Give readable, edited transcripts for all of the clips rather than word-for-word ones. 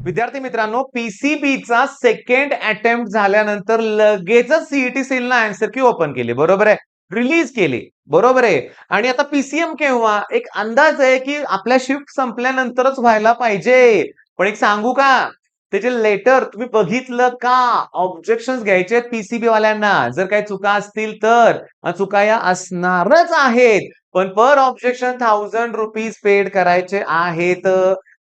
विद्यार्थी मित्रांनो, पीसीबीचा second attempt झाल्यानंतर लगेचच सीईटी सेलनं आन्सर की ओपन केली, बरोबर आहे. रिलीज केली, बरोबर आहे. आणि आता पीसीएम केव्हा? एक अंदाज आहे की आपल्या शिफ्ट संपल्यानंतरच व्हायला पाहिजे. पण एक सांगू का? त्याचे लेटर तुम्ही बघितलं का? ऑब्जेक्शन घ्यायचे पीसीबी वाल्यांना. जर काही चुका असतील तर चुका या असणारच आहेत. पण पर ऑब्जेक्शन ₹1000 पेड करायचे आहेत.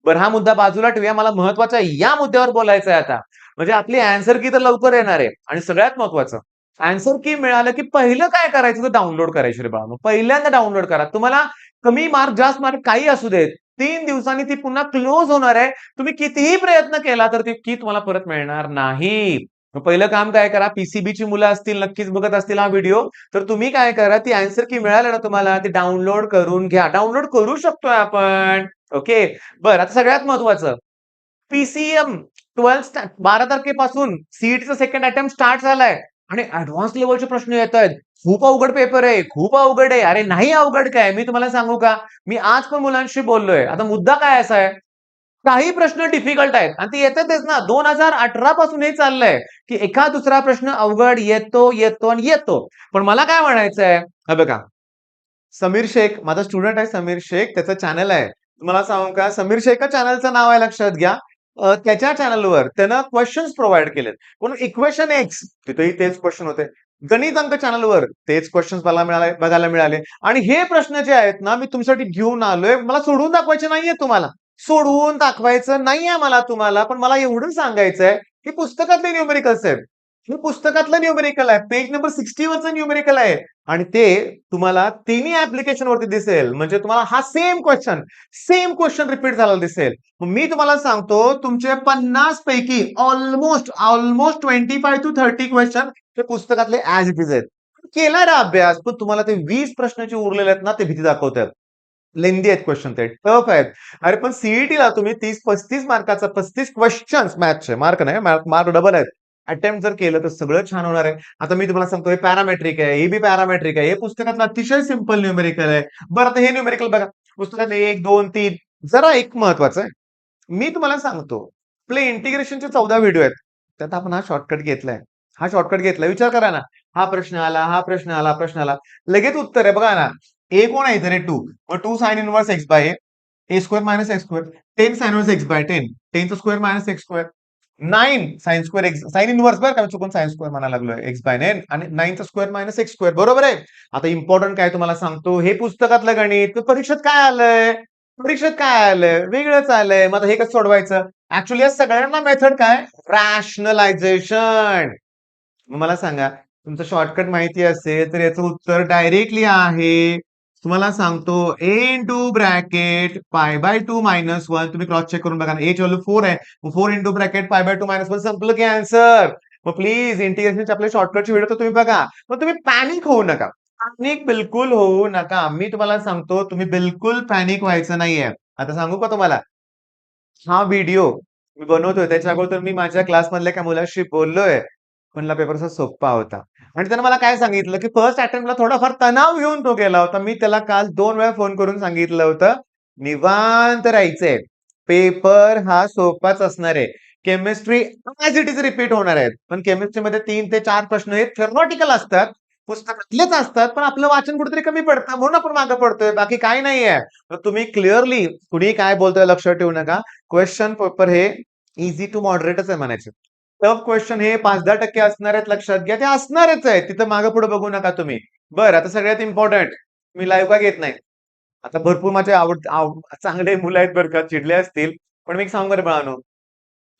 बरं, हा मुद्दा बाजूला ठेवूया. मला महत्वाचा या मुद्द्यावर बोलायचं आहे आता. म्हणजे आपली अँसर की तर लवकर येणार आहे आणि सगळ्यात महत्वाचं, अँसर की मिळालं की पहिलं काय करायचं तर डाउनलोड करायची रे बाळांनो. पहिल्यांदा डाउनलोड करा. तुम्हाला कमी मार्क, जास्त मार्क काही असू देत. 3 दिवसांनी ती पुन्हा क्लोज होणार आहे. तुम्ही कितीही प्रयत्न केला तर ती की तुम्हाला परत मिळणार नाही. मग पहिलं काम काय करा, पीसीबीची मुलं असतील, नक्कीच बघत असतील हा व्हिडिओ, तर तुम्ही काय करा, ती अँसर की मिळाली ना तुम्हाला, ती डाउनलोड करून घ्या. डाउनलोड करू शकतोय आपण. ओके. बरं, आता सगळ्यात महत्वाचं, पीसीएम 12 तारखेपासून सीईटीचा सेकंड अटेम्प्ट स्टार्ट झालाय आणि ऍडव्हान्स लेवलचे प्रश्न येत आहेत. खूप अवघड पेपर आहे, खूप अवघड आहे. अरे नाही अवघड काय, मी तुम्हाला सांगू का? मी आज पण मुलांशी बोललोय. आता मुद्दा काय असा आहे, काही प्रश्न डिफिकल्ट आहेत आणि ते येतातच ना. 2018 पासून हे चाललंय की एखाद दुसरा प्रश्न अवघड येतो येतो आणि येतो. पण मला काय म्हणायचंय, हे बघा, समीर शेख माझा स्टुडंट आहे. समीर शेख, त्याचं चॅनल आहे. तुम्हाला सांगू का, समीर शेख चॅनलचं नाव आहे, लक्षात घ्या. त्याच्या चॅनलवर त्यानं क्वेश्चन्स प्रोव्हाइड केलेत. म्हणून इक्वेशन एक्स तिथेही तेच क्वेश्चन होते. गणित अंक चॅनलवर तेच क्वेश्चन्स मला मिळाले, बघायला मिळाले. आणि हे प्रश्न जे आहेत ना, मी तुमच्यासाठी घेऊन आलोय. मला सोडवून दाखवायचे नाहीये तुम्हाला. सोडवून दाखवायचं नाहीये मला तुम्हाला, पण मला एवढं सांगायचंय की पुस्तकातले न्यूमेरिकल्स आहेत. हे पुस्तकातलं न्यूमेरिकल आहे. पेज नंबर 60 वरचं न्यूमेरिकल आहे. आणि ते तुम्हाला तिन्ही ऍप्लिकेशन वरती दिसेल. म्हणजे तुम्हाला हा सेम क्वेश्चन रिपीट झालेला दिसेल. मी तुम्हाला सांगतो, तुमचे 50 पैकी ऑलमोस्ट ऑलमोस्ट 25 टू 30 क्वेश्चन ते पुस्तकातले ऍज इट इज आहेत. केला रे अभ्यास, पण तुम्हाला ते 20 प्रश्नाचे उरलेले आहेत ना, ते भीती दाखवतात. लेंदी आहेत क्वेश्चन, ते टफ आहेत. अरे पण सीईटीला तुम्ही 30-35 मार्काचा 35 क्वेश्चन्स मॅथ्सचे, मार्क नाही, मार्क डबल आहेत, अटेम्प्ट जर केलं तर सगळं छान होणार आहे. आता मी तुम्हाला सांगतो, हे पॅरामेट्रिक आहे, हे बी पॅरामेट्रिक आहे, हे पुस्तकातलं अतिशय सिंपल न्यूमेरिकल आहे. बरं, आता हे न्यूमेरिकल बघा, पुस्तकात 1, 2, 3. जरा एक महत्वाचं आहे, मी तुम्हाला सांगतो, आपले इंटिग्रेशनचे 14 व्हिडिओ आहेत. त्यात आपण हा शॉर्टकट घेतलाय. हा शॉर्टकट घेतलाय. विचार करा ना, हा प्रश्न आला, हा प्रश्न आला, प्रश्न आला, लगेच उत्तर आहे बघा ना. ए कोण आहे इथे रे? 2. मग 2 sine inverse x by a square minus x square. 10 sine inverse x by 10. 10चा square minus x square. 9 sine square x, sine inverse बरं का, चुकून साइन स्क्वेअर म्हणायला लागलोय. एक्स बाय 9 आणि 9चा स्क्वेअर मायनस एक्स स्क्वेअर, बरोबर आहे. आता इम्पॉर्टंट काय तुम्हाला सांगतो, हे पुस्तकातलं गणित, तर परीक्षेत काय आलंय? परीक्षेत काय आलंय? वेगळंच आलंय. मग आता हे कसं सोडवायचं? ऍक्च्युली या सगळ्यांना मेथड काय? रॅशनलायझेशन. मग मला सांगा, तुमचं शॉर्टकट माहिती असेल तर याचं उत्तर डायरेक्टली आहे. तुम्हाला सांगतो, a into bracket pi by 2 minus 1. तुम्ही क्रॉस चेक करून बघा ना, एच व्हॅल्यू 4 आहे. 4 into bracket pi by 2 minus 1, संपलं की आन्सर. मग प्लीज इंटिग्रेशनचे आपले शॉर्टकटचे व्हिडिओ तर तुम्ही बघा. मग तुम्ही पॅनिक होऊ नका. पॅनिक बिलकुल होऊ नका. मी तुम्हाला सांगतो, तुम्ही बिलकुल पॅनिक व्हायचं नाहीये. आता सांगू का तुम्हाला, हा व्हिडिओ मी बनवतोय त्याच्या अगोदर मी माझ्या क्लासमधल्या एका मुलाशी बोललोय. म्हणला पेपर असा सोप्पा होता. आणि त्यानं मला काय सांगितलं, की फर्स्ट अटेम्प्टला थोडाफार तणाव घेऊन तो गेला होता. मी त्याला काल 2 वेळा फोन करून सांगितलं होतं, निवांत राहायचंय. पेपर हा सोपाच असणार आहे. Chemistry as it is repeat होणार आहेत. पण केमिस्ट्रीमध्ये 3 ते 4 प्रश्न हे थेरॉटिकल असतात. पुस्तकातलेच असतात, पण आपलं वाचन कुठेतरी कमी पडतं. म्हणून आपण मागे पडतोय. बाकी काही नाहीये. तर तुम्ही क्लिअरली कुणी काय बोलतोय लक्षात ठेवू नका. क्वेश्चन पेपर हे इझी टू मॉडरेटच आहे म्हणायचे. टफ क्वेश्चन हे 5-10% असणार आहेत, लक्षात घ्या. ते असणारच आहे. तिथं मागे पुढे बघू नका तुम्ही. बरं, आता सगळ्यात इम्पॉर्टंट, मी लाईव्ह का घेत नाही? आता भरपूर माझे चांगले मुलं आहेत बरं का, चिडले असतील. पण मी एक सांगू का बाळांनो,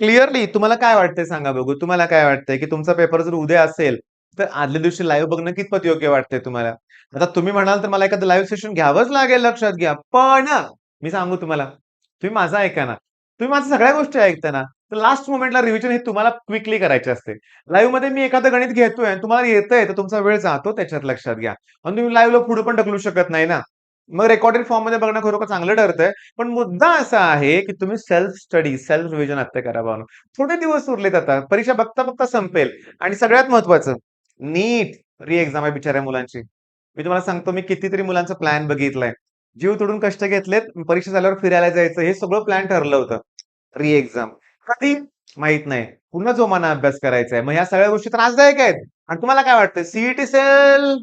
क्लिअरली तुम्हाला काय वाटतंय सांगा बघू. तुम्हाला काय वाटतंय, की तुमचा पेपर जर उद्या असेल, तर आदल्या दिवशी लाईव्ह बघणं कितपत योग्य वाटतंय तुम्हाला? आता तुम्ही म्हणाल तर मला एखादं लाईव्ह सेशन घ्यावंच लागेल, लक्षात घ्या. पण मी सांगू तुम्हाला, तुम्ही माझं ऐका ना. तुम्ही माझ्या सगळ्या गोष्टी ऐकता ना, तर लास्ट मोमेंटला रिव्हिजन हे तुम्हाला क्विकली करायचे असते. लाईव्हमध्ये मी एखादं गणित घेतोय आणि तुम्हाला येतंय, तर तुमचा वेळ जातो त्याच्यात, लक्षात घ्या. आणि तुम्ही लाईव्हला पुढे पण ढकलू शकत नाही ना. मग रेकॉर्डेड फॉर्ममध्ये बघणं खरोखर चांगलं ठरतंय. पण मुद्दा असा आहे, की तुम्ही सेल्फ स्टडी, सेल्फ रिव्हिजन आत्ता करा भावानो. थोडे दिवस उरलेत आता. परीक्षा बघता-बघता संपेल. आणि सगळ्यात महत्वाचं, नीट री एक्झाम आहे बिचाऱ्या मुलांची. मी तुम्हाला सांगतो, मी कितीतरी मुलांचा प्लॅन बघितलाय. जीव तोडून कष्ट घेतलेत, परीक्षा झाल्यावर फिरायला जायचं, हे सगळं प्लॅन ठरलं होतं. री एक्झाम. कधी? माहित नाही. पुन्हा जोमाने अभ्यास करायचा आहे. मग ह्या सगळ्या गोष्टी त्रासदायक आहेत. आणि तुम्हाला काय वाटतं सीईटी सेल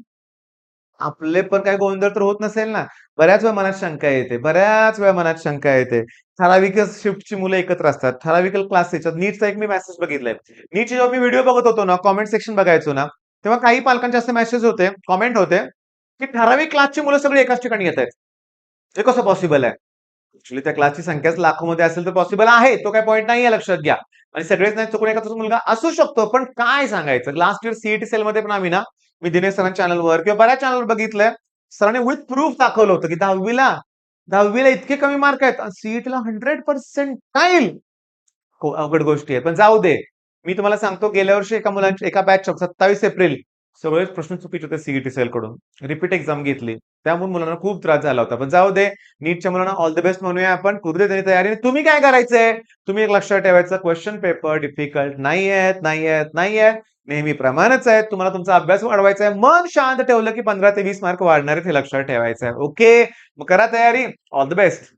आपले पण काही गोंधळ तर होत नसेल ना? बऱ्याच वेळा मनात शंका येते. बऱ्याच वेळा मनात शंका येते. ठराविकच शिफ्टची मुलं एकत्र असतात. ठराविक क्लास त्याच्यात. नीटचा एक मी मेसेज बघितलाय. नीटचे जेव्हा मी व्हिडिओ बघत होतो ना, कमेंट सेक्शन बघायचो ना, तेव्हा काही पालकांचे असे मेसेज होते, कमेंट होते, की ठराविक क्लासची मुलं सगळी एकाच ठिकाणी येतायत. हे कसं पॉसिबल आहे? ऍक्च्युअली त्या क्लासची संख्याच लाखोमध्ये असेल तर पॉसिबल आहे. तो काही पॉइंट नाहीये लक्षात घ्या. आणि सगळेच नाही चुकून एखादा मुलगा असू शकतो. पण काय सांगायचं? लास्ट इयर सीईटी सेलमध्ये पण आम्ही ना, मी दिनेश सरांच्या चॅनलवर किंवा बऱ्याच चॅनलवर बघितलंय. सरांनी विथ प्रूफ दाखवलं होतं, की 10वी ला इतके कमी मार्क आहेत आणि सीईटीला 100% खूप अवघड गोष्टी आहेत. पण जाऊ दे. मी तुम्हाला सांगतो गेल्या वर्षी एका बॅचच्या 27 एप्रिल सगळेच प्रश्न चुकीचे होते सीईटी सेलकडून. रिपीट एक्झाम घेतली. त्यामुळे मुलांना खूप त्रास झाला होता. पण जाऊ दे. नीटच्या मुलांना ऑल द बेस्ट म्हणूया आपण. करू दे त्यांनी तयारी. तुम्ही काय करायचंय? तुम्ही एक लक्षात ठेवायचं क्वेश्चन पेपर डिफिकल्ट नाहीयेत, नाहीयेत, नाहीयेत. नेहमीप्रमाणेच आहेत. तुम्हाला तुमचा अभ्यास वाढवायचा आहे. मन शांत ठेवलं की 15 ते 20 मार्क वाढणार आहेत हे लक्षात ठेवायचं आहे. ओके. मग करा तयारी. All the best.